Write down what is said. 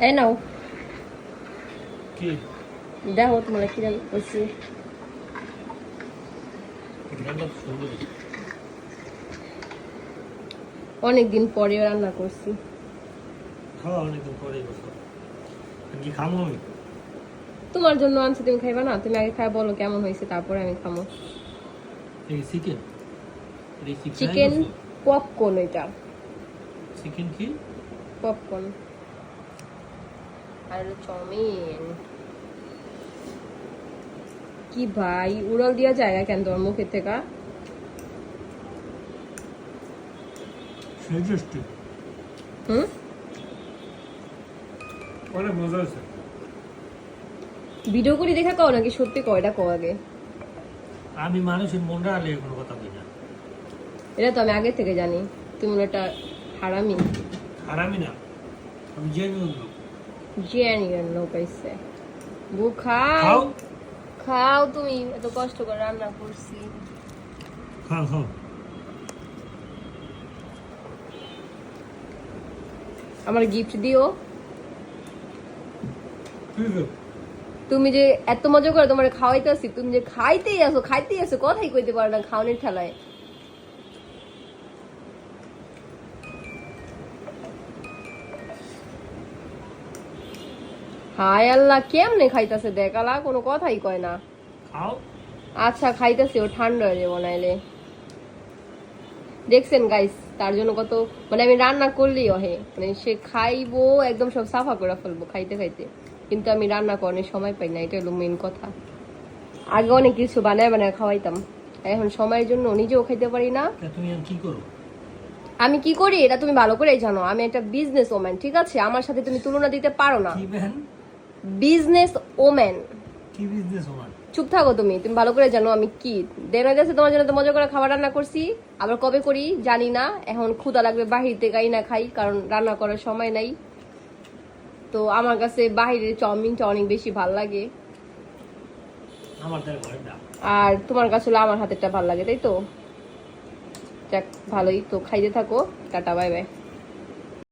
এই নাও কি দেখো তোমার কি রান্না করছি। রান্না সুন্দর অনেকদিন পরে রান্না করছি। খাওয়া অনেকদিন পরে বসো কি খামো আমি তোমার জন্য আনছি, তুমি খাইবা না? তুমি আগে খাই বলো কেমন হয়েছে, তারপরে আমি খামো। এই চিকেন চিকেন পপকর্ন, এটা চিকেন কি পপকর্ন আর চাউমিন। কি ভাই, উড়াল দিয়া জায়গা কেন তোমার মুখের থেকে? সেজেস্টি হুম, অনেক মজা আছে। ভিডিও করে দেখা কও নাকি সত্যি কও? এটা কও আগে। আমি মানুষের মনটা আলে কোনো কথা বলি না। এটা তো আমি আগে থেকে জানি তুমি একটা হারামি। হারামি না, আমি জেনুইন লোক। জেনুইন লোক হইছে। বউ খাও খাও খাও, তুমি এত কষ্ট করে রান্না করছি। খাও খাও। আমার গিফট দিও। ঠিক আছে তুমি যে এত মজা করে তোমার খাওয়াইতেছি, তুমি যে খাইতেই আসো কথাই কইতে পারো না খাওয়ানোর ঠেলায়। হায় আল্লাহ, কেমনে খাইতেছে দেখালা, কোনো কথাই কয় না। খাও। আচ্ছা খাইতেছি, ও ঠান্ডা হয়ে যাবো নাইলে। দেখছেন গাইস, তার জন্য কত মানে আমি রান্না করলেই ওহে মানে সে খাইবো একদম সব সাফা করে ফেলবো খাইতে খাইতে, কিন্তু আমি রান্না করার সময় পাই না, এটা হলো মেন কথা। আগে অনেক কিছু বানায় বানায় খাওয়াইতাম, এখন সময়ের জন্য নিজেও খাইতে পারি না। তুমি কি করো? আমি কি করি এটা তুমি ভালো করেই জানো, আমি একটা বিজনেস ওম্যান, ঠিক আছে? আমার সাথে তুমি তুলনা দিতে পারো না। কি ম্যান? Business woman. কি বিজনেস ওম্যান? চুপ থাকো, তুমি তুমি ভালো করে জানো আমি কি। দেড় হয়ে যাচ্ছে তোমার জন্য তো মজা করে খাবার রান্না করছি, আবার কবে করি জানি না। এখন ক্ষুধা লাগবে বাহির থেকে না খাই, কারণ রান্না করার সময় নাই। তো আমার কাছে বাহিরের চাউমিনটা অনেক বেশি ভাল লাগে, আমার তার ঘরে না। আর তোমার কাছে হলো আমার হাতেরটা ভাল লাগে, তাই তো? যাক ভালোই তো, খাইতে থাকো। Tata, bye bye.